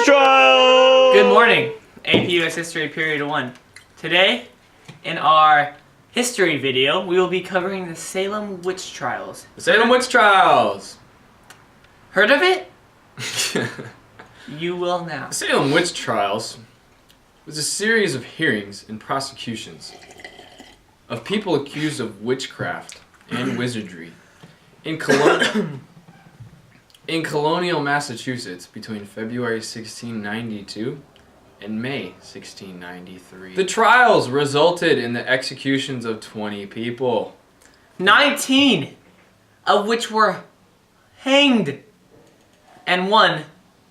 Witch Trials! Good morning, AP US History Period 1. Today, in our history video, we will be covering the Salem Witch Trials. The Salem Witch Trials! Heard of it? You will now. The Salem Witch Trials was a series of hearings and prosecutions of people accused of witchcraft and wizardry in colonial Massachusetts between February 1692 and May 1693. The trials resulted in the executions of 20 people. 19 of which were hanged, and one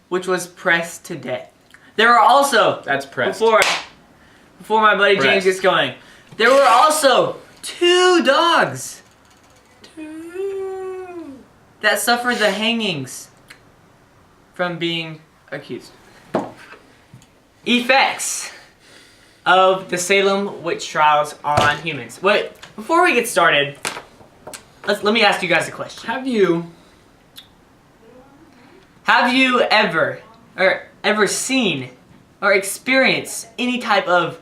which was pressed to death. There were also... That's pressed. Before my buddy James gets going, there were also 2 dogs that suffered the hangings from being accused. Effects of the Salem Witch Trials on humans. Wait, before we get started, let me ask you guys a question. Have you ever seen or experienced any type of,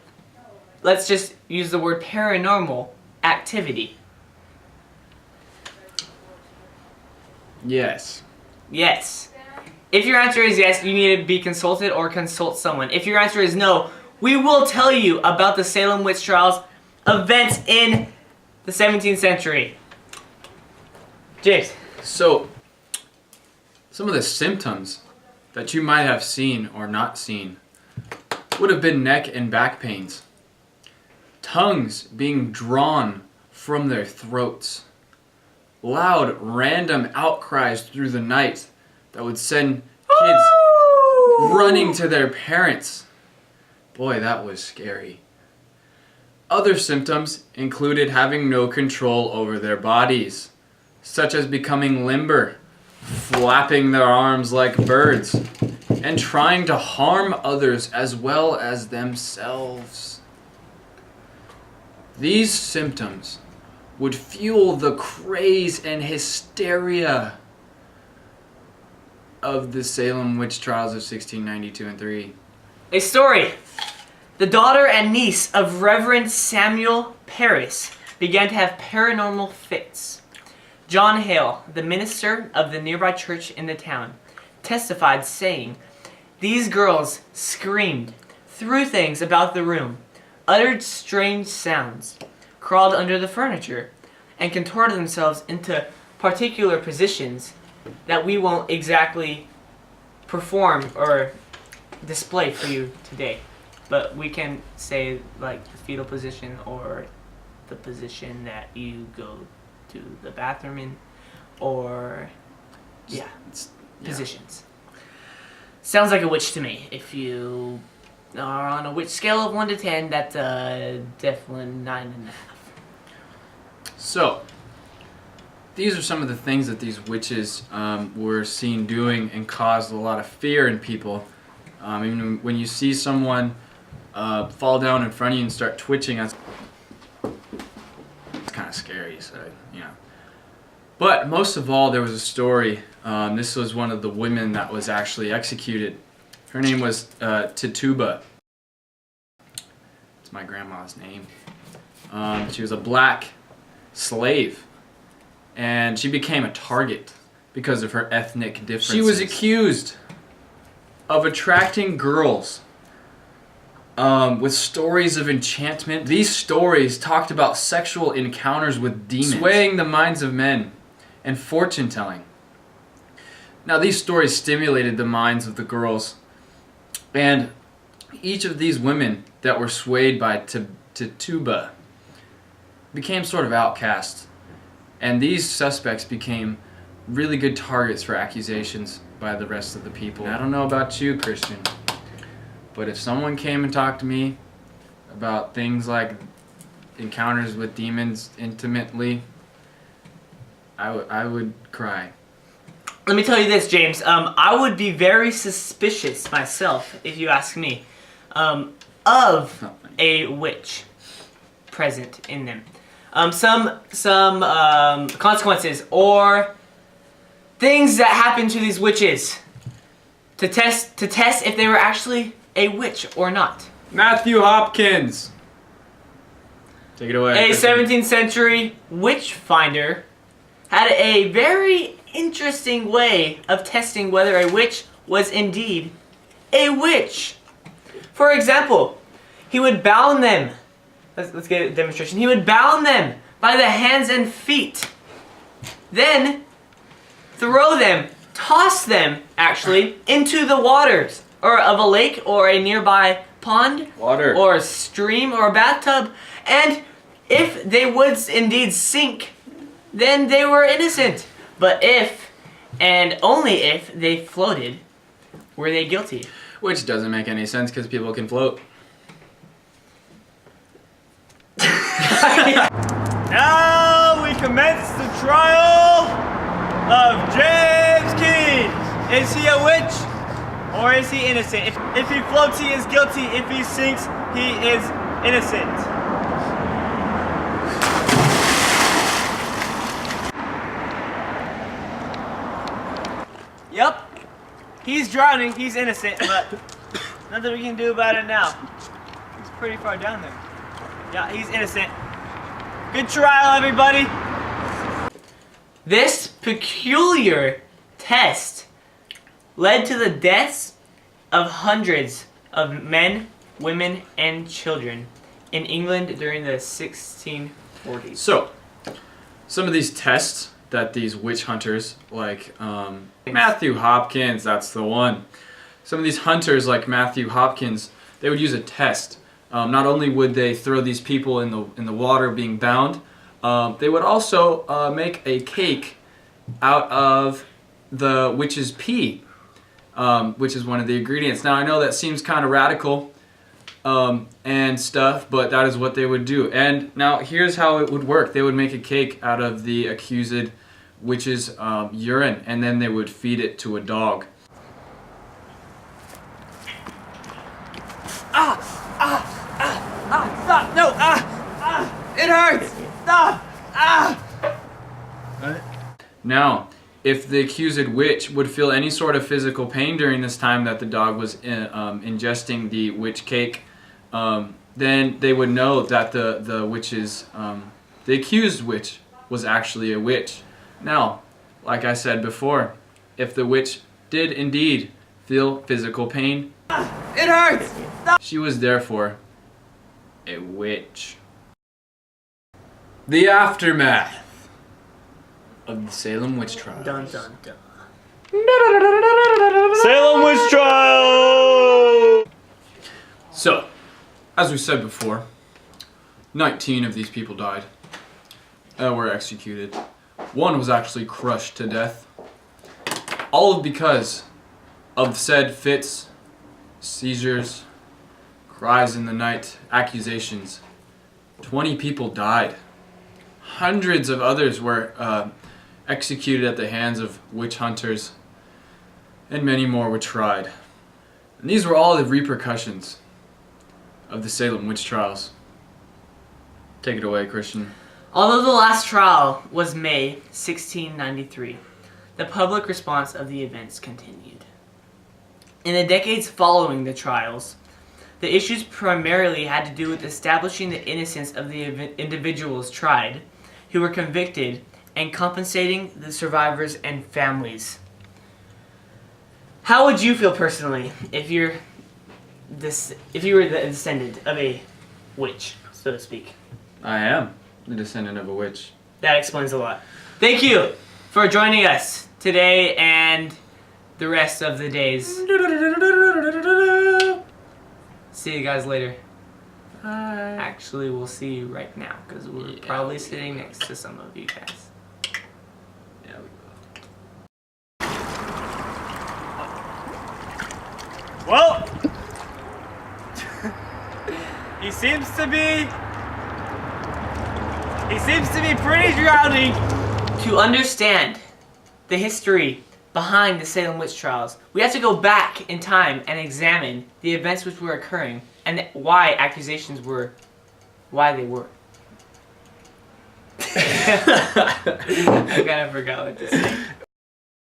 let's just use the word paranormal activity? Yes. Yes. If your answer is yes, you need to be consulted or consult someone. If your answer is no, we will tell you about the Salem Witch Trials events in the 17th century. James. So, some of the symptoms that you might have seen or not seen would have been neck and back pains, tongues being drawn from their throats, loud random outcries through the night that would send kids running to their parents. Boy, that was scary. Other symptoms included having no control over their bodies, such as becoming limber, flapping their arms like birds, and trying to harm others as well as themselves. These symptoms would fuel the craze and hysteria of the Salem Witch Trials of 1692 and 3. A story. The daughter and niece of Reverend Samuel Parris began to have paranormal fits. John Hale, the minister of the nearby church in the town, testified saying, "These girls screamed, threw things about the room, uttered strange sounds, crawled under the furniture, and contorted themselves into particular positions that we won't exactly perform or display for you today. But we can say like the fetal position or the position that you go to the bathroom in, or positions. Sounds like a witch to me. If you are on a witch scale of 1 to 10, that's definitely 9.5. So, these are some of the things that these witches were seen doing and caused a lot of fear in people. Even when you see someone fall down in front of you and start twitching, it's kind of scary, so, you know. But most of all, there was a story. This was one of the women that was actually executed. Her name was Tituba. It's my grandma's name. She was a black slave, and she became a target because of her ethnic differences. She was accused of attracting girls with stories of enchantment. These stories talked about sexual encounters with demons, swaying the minds of men, and fortune-telling. Now, these stories stimulated the minds of the girls, and each of these women that were swayed by Tituba became sort of outcasts, and these suspects became really good targets for accusations by the rest of the people. And I don't know about you, Christian, but if someone came and talked to me about things like encounters with demons intimately, I would cry. Let me tell you this, James. I would be very suspicious myself, if you ask me, of a witch present in them. Some consequences or things that happen to these witches to test if they were actually a witch or not. Matthew Hopkins. Take it away. A 17th century witch finder had a very interesting way of testing whether a witch was indeed a witch. For example, he would bound them. Let's get a demonstration. He would bound them by the hands and feet. Then throw them, toss them actually, into the waters or of a lake or a nearby pond or a stream or a bathtub. And if they would indeed sink, then they were innocent. But if, and only if, they floated, were they guilty. Which doesn't make any sense because people can float. Now we commence the trial of James King. Is he a witch or is he innocent? If he floats, he is guilty. If he sinks, he is innocent. Yep, he's drowning. He's innocent, but nothing we can do about it now. He's pretty far down there. Yeah, he's innocent. Good trial, everybody. This peculiar test led to the deaths of hundreds of men, women, and children in England during the 1640s. So, some of these tests that these witch hunters, like Matthew Hopkins, that's the one. Some of these hunters, like Matthew Hopkins, they would use a test. Not only would they throw these people in the water being bound, they would also make a cake out of the witch's pee, which is one of the ingredients. Now I know that seems kind of radical and stuff, but that is what they would do. And now here's how it would work. They would make a cake out of the accused witch's urine, and then they would feed it to a dog. Stop! No! It hurts! Stop! Now, if the accused witch would feel any sort of physical pain during this time that the dog was ingesting the witch cake, then they would know that the witch's, the accused witch was actually a witch. Now, like I said before, if the witch did indeed feel physical pain, It hurts! Stop! she was therefore a witch. The aftermath of the Salem witch trials. Dun dun dun. Salem witch trial! So, as we said before, 19 of these people died, were executed. One was actually crushed to death. All because of said fits, seizures, cries in the night, accusations. 20 people died. Hundreds of others were executed at the hands of witch hunters, and many more were tried. And these were all the repercussions of the Salem witch trials. Take it away, Christian. Although the last trial was May 1693, the public response of the events continued. In the decades following the trials, the issues primarily had to do with establishing the innocence of the individuals tried, who were convicted, and compensating the survivors and families. How would you feel personally if you were the descendant of a witch, so to speak? I am the descendant of a witch. That explains a lot. Thank you for joining us today and the rest of the days. See you guys later. Hi. Actually, we'll see you right now because we're probably sitting next to some of you guys. Yeah, we will. Well, he seems to be pretty drowning. To understand the history behind the Salem witch trials, we have to go back in time and examine the events which were occurring and why accusations were why they were. I kind of forgot what to say.